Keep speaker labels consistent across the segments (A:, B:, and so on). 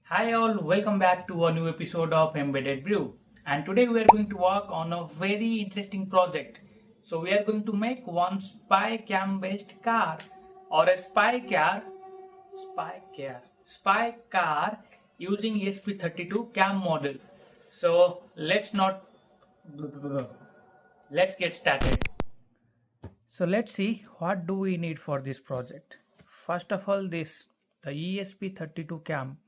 A: Hi all, welcome back to a new episode of Embedded Brew. And today we are going to work on a very interesting project. So we are going to make one spy cam based car or a spy car using ESP32 cam model. So let's get started. So let's see what do we need for this project. First of all, the ESP32 cam,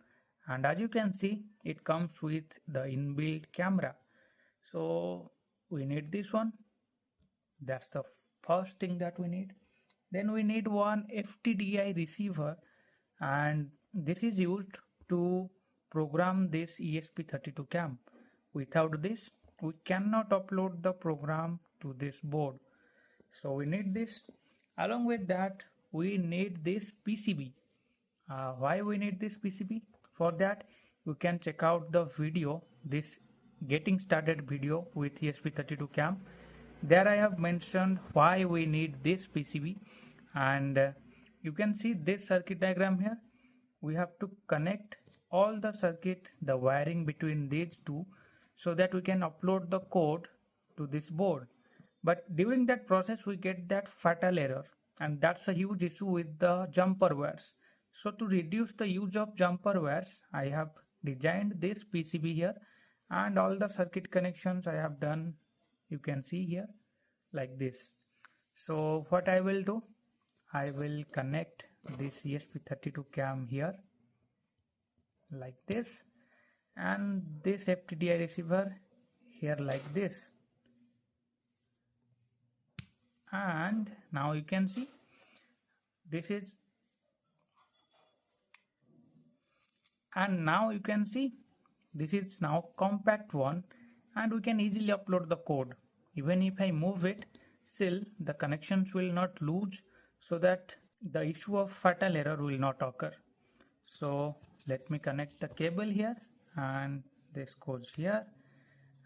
A: and as you can see it comes with the inbuilt camera. So we need this one. That's the first thing that we need. Then we need one FTDI receiver, and this is used to program this ESP32 cam. Without this we cannot upload the program to this board. So we need this. Along with that we need this PCB. Why we need this PCB? For that you can check out the video, this getting started video with ESP32 cam. There I have mentioned why we need this PCB, and you can see this circuit diagram here. We have to connect all the circuit, the wiring between these two, so that we can upload the code to this board. But during that process we get that fatal error, and that's a huge issue with the jumper wires. So to reduce the use of jumper wires, I have designed this PCB here, and all the circuit connections I have done, you can see here like this. So what I will do, I will connect this ESP32 cam here like this, and this FTDI receiver here like this. And now you can see this is, and now you can see this is now compact one, and we can easily upload the code. Even if I move it, still the connections will not lose, so that the issue of fatal error will not occur. So let me connect the cable here, and this goes here,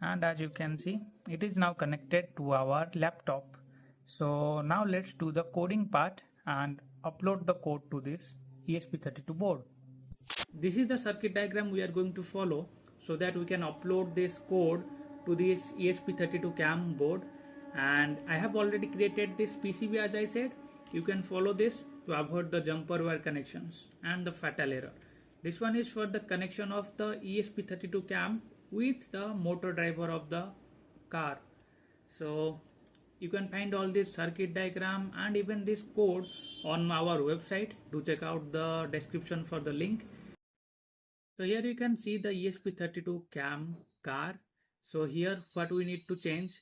A: and as you can see it is now connected to our laptop. So now let's do the coding part and upload the code to this ESP32 board. This is the circuit diagram we are going to follow, so that we can upload this code to this ESP32 cam board. And I have already created this PCB, as I said. You can follow this to avoid the jumper wire connections and the fatal error. This one is for the connection of the ESP32 cam with the motor driver of the car. So you can find all this circuit diagram and even this code on our website. Do check out the description for the link. So here you can see the ESP32 cam car. So here what we need to change.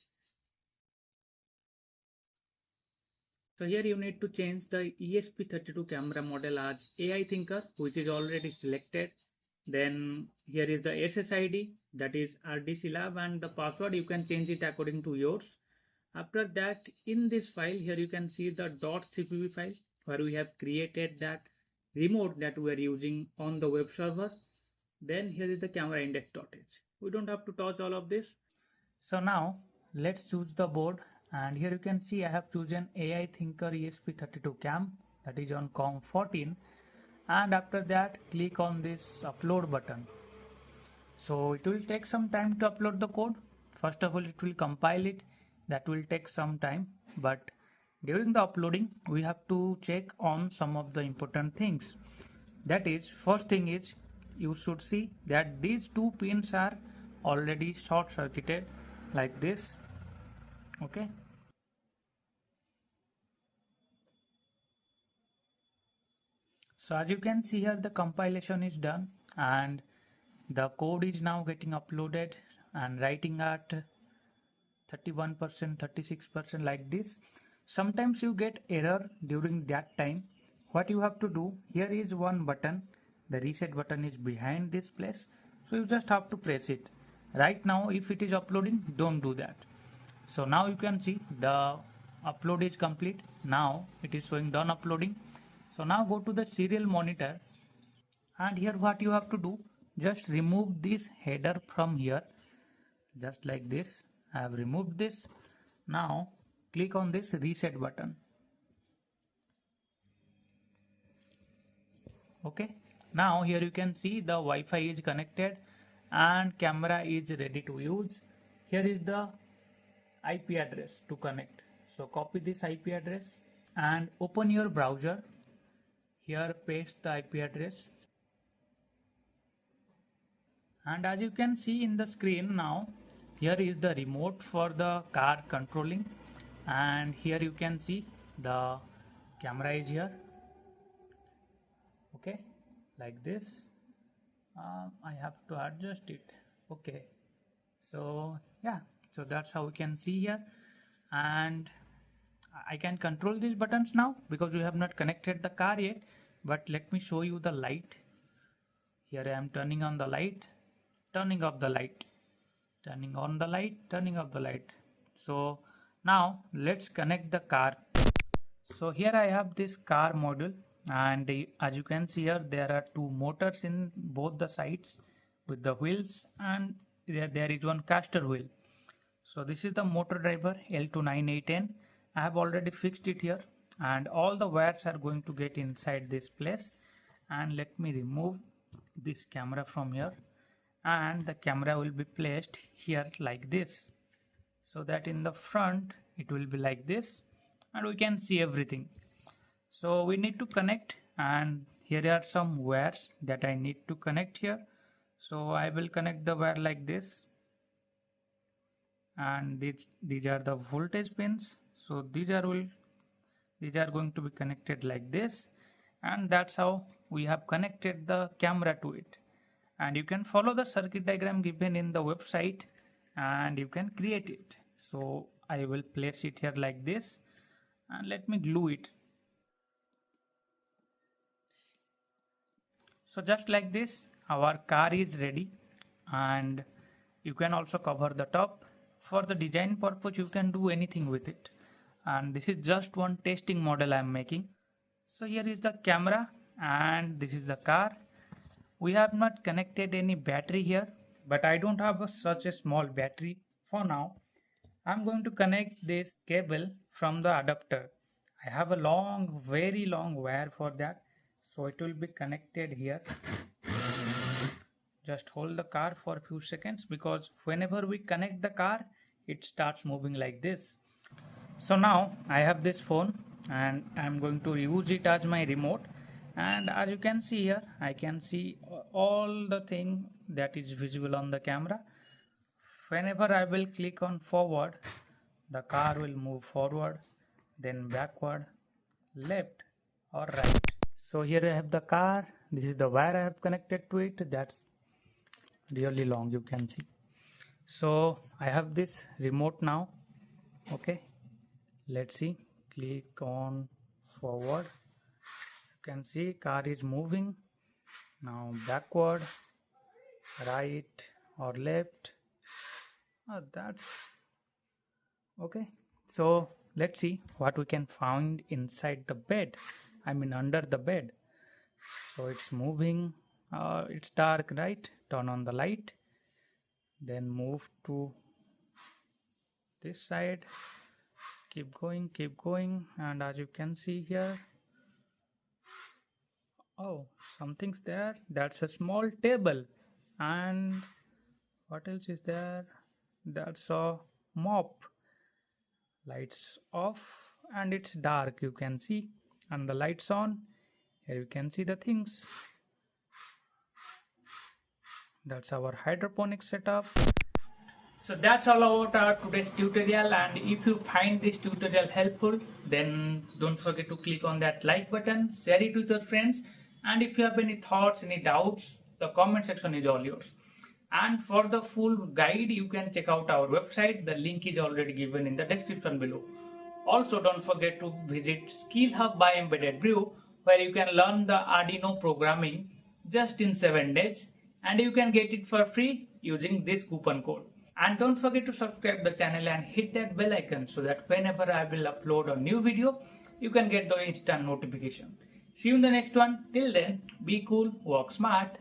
A: So here you need to change the ESP32 camera model as AI thinker, which is already selected. Then here is the SSID, that is RDC lab, and the password you can change it according to yours. After that, in this file here you can see the .cpp file where we have created that remote that we are using on the web server. Then here is the camera index.h. We don't have to touch all of this. So now let's choose the board, and here you can see I have chosen AI Thinker ESP32 cam, that is on COM14, and after that click on this upload button. So it will take some time to upload the code. First of all it will compile it, that will take some time, but during the uploading we have to check on some of the important things. That is, first thing is you should see that these two pins are already short circuited like this. Okay, so as you can see here the compilation is done and the code is now getting uploaded and writing at 31%, 36% like this. Sometimes you get error during that time. What you have to do, here is one button, the reset button is behind this place, so you just have to press it. Right now if it is uploading, don't do that. So now you can see the upload is complete. Now it is showing done uploading. So now go to the serial monitor, and here what you have to do, just remove this header from here, just like this. I have removed this. Now click on this reset button. Okay, Now here you can see the Wi-Fi is connected and camera is ready to use. Here is the IP address to connect. So copy this IP address and open your browser. Here paste the IP address. And as you can see in the screen now, here is the remote for the car controlling, and here you can see the camera is here. Okay, like this. I have to adjust it. Okay, so yeah, so that's how we can see here, and I can control these buttons now because we have not connected the car yet. But let me show you the light. Here I am turning on the light, turning off the light, turning on the light, turning off the light. So now let's connect the car. So here I have this car module, and as you can see here, there are two motors in both the sides with the wheels, and there is one caster wheel. So this is the motor driver L298N. I have already fixed it here, and all the wires are going to get inside this place. And let me remove this camera from here, and the camera will be placed here like this, so that in the front it will be like this and we can see everything. So we need to connect, and here are some wires that I need to connect here. So I will connect the wire like this, and these are the voltage pins. So these are going to be connected like this, and that's how we have connected the camera to it. And you can follow the circuit diagram given in the website and you can create it. So I will place it here like this, and let me glue it. So just like this, our car is ready, and you can also cover the top. For the design purpose, you can do anything with it. And this is just one testing model I am making. So here is the camera and this is the car. We have not connected any battery here, but I don't have such a small battery for now. I'm going to connect this cable from the adapter. I have a long, very long wire for that, so it will be connected here. Just hold the car for a few seconds, because whenever we connect the car, it starts moving like this. So now I have this phone and I'm going to use it as my remote. And as you can see here, I can see all the thing that is visible on the camera. Whenever I will click on forward, the car will move forward, then backward, left or right. So here I have the car. This is the wire I have connected to it. That's really long, you can see. So I have this remote now. Okay, let's see. Click on forward. You can see car is moving. Now backward, right or left. That's okay. So let's see what we can find inside the bed. I mean under the bed. So it's moving. It's dark, right? Turn on the light. Then move to this side. Keep going, and as you can see here, oh, something's there. That's a small table. And what else is there? That's a mop. Lights off and it's dark, you can see, and the lights on. Here you can see the things. That's our hydroponic setup. So that's all about our today's tutorial, and if you find this tutorial helpful, then don't forget to click on that like button, share it with your friends, and if you have any thoughts, any doubts, the comment section is all yours. And for the full guide, you can check out our website. The link is already given in the description below. Also, don't forget to visit Skill Hub by EmbeddedBrew, where you can learn the Arduino programming just in 7 days, and you can get it for free using this coupon code. And don't forget to subscribe the channel and hit that bell icon, so that whenever I will upload a new video, you can get the instant notification. See you in the next one. Till then, be cool, work smart.